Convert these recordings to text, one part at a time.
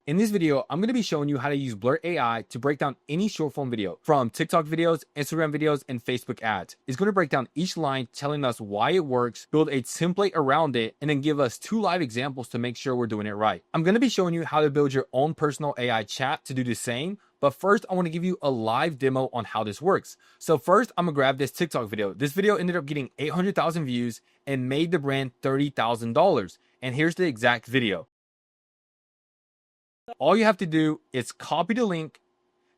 In this video, I'm going to be showing you how to use Blort AI to break down any short form video from TikTok videos, Instagram videos, and Facebook ads. It's going to break down each line, telling us why it works, build a template around it, and then give us 2 live examples to make sure we're doing it right. I'm going to be showing you how to build your own personal AI chat to do the same. But first, I want to give you a live demo on how this works. So first, I'm going to grab this TikTok video. This video ended up getting 800,000 views and made the brand $30,000. And here's the exact video. All you have to do is copy the link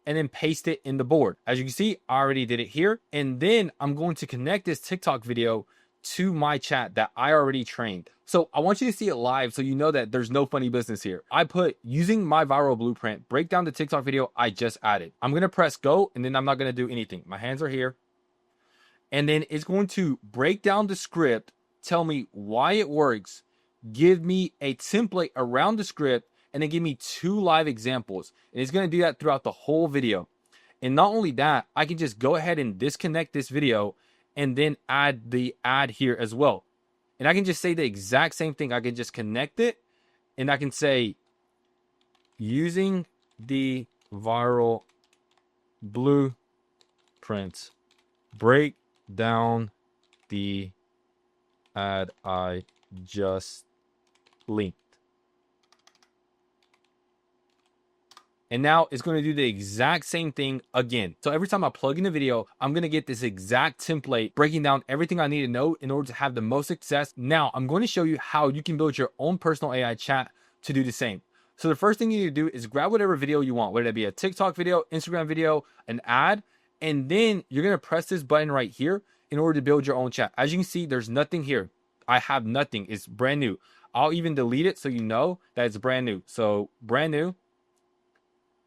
and then paste it in the board. As you can see, I already did it here. And then I'm going to connect this TikTok video to my chat that I already trained. So I want you to see it live so you know that there's no funny business here. I put using my viral blueprint, break down the TikTok video I just added. I'm going to press go and then I'm not going to do anything. My hands are here. And then it's going to break down the script, tell me why it works, give me a template around the script, and then give me 2 live examples. And it's going to do that throughout the whole video. And not only that, I can just go ahead and disconnect this video and then add the ad here as well. And I can just say the exact same thing. I can just connect it and I can say using the viral blueprint, break down the ad I just linked. And now it's going to do the exact same thing again. So every time I plug in a video, I'm going to get this exact template breaking down everything I need to know in order to have the most success. Now I'm going to show you how you can build your own personal AI chat to do the same. So the first thing you need to do is grab whatever video you want, whether it be a TikTok video, Instagram video, an ad, and then you're going to press this button right here in order to build your own chat. As you can see, there's nothing here. I have nothing. It's brand new. I'll even delete it so you know that it's brand new. So brand new.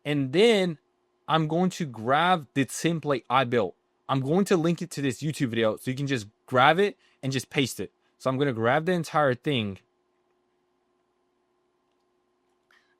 And then I'm going to grab the template I built. I'm going to link it to this YouTube video so you can just grab it and just paste it. So I'm going to grab the entire thing.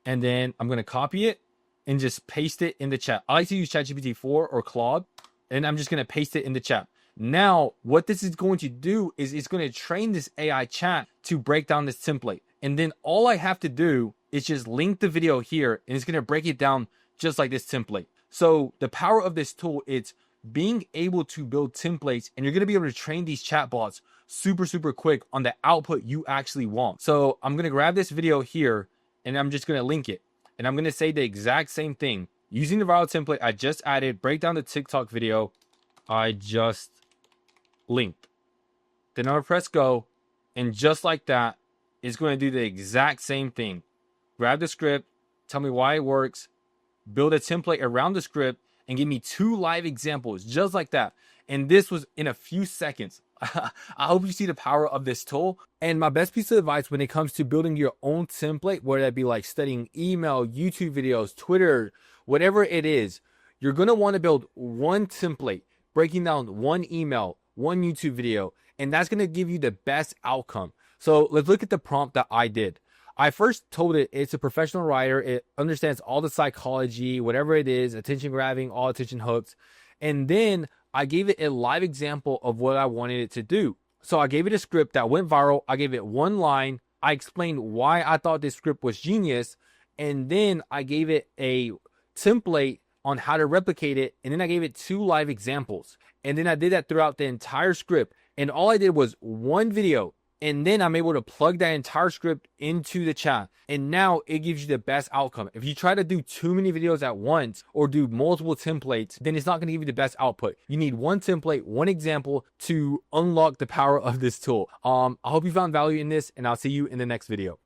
And then I'm going to copy it and just paste it in the chat. I like to use ChatGPT 4 or Claude. And I'm just going to paste it in the chat. Now, what this is going to do is it's going to train this AI chat to break down this template. And then all I have to do is just link the video here and it's going to break it down just like this template. So the power of this tool is being able to build templates, and you're going to be able to train these chatbots super quick on the output you actually want. So I'm going to grab this video here and I'm just going to link it. And I'm going to say the exact same thing. Using the viral template I just added, break down the TikTok video I just linked. Then I'm going to press go. And just like that, it's going to do the exact same thing. Grab the script, tell me why it works, build a template around the script, and give me 2 live examples just like that. And this was in a few seconds. I hope you see the power of this tool. And my best piece of advice when it comes to building your own template, whether that be like studying email, YouTube videos, Twitter, whatever it is, you're going to want to build one template, breaking down one email, one YouTube video, and that's going to give you the best outcome. So let's look at the prompt that I did. I first told it it's a professional writer. It understands all the psychology, whatever it is, attention grabbing, all attention hooks. And then I gave it a live example of what I wanted it to do. So I gave it a script that went viral. I gave it 1 line. I explained why I thought this script was genius. And then I gave it a template on how to replicate it. And then I gave it 2 live examples. And then I did that throughout the entire script. And all I did was 1 video. And then I'm able to plug that entire script into the chat. And now it gives you the best outcome. If you try to do too many videos at once or do multiple templates, then it's not going to give you the best output. You need 1 template, 1 example to unlock the power of this tool. I hope you found value in this, and I'll see you in the next video.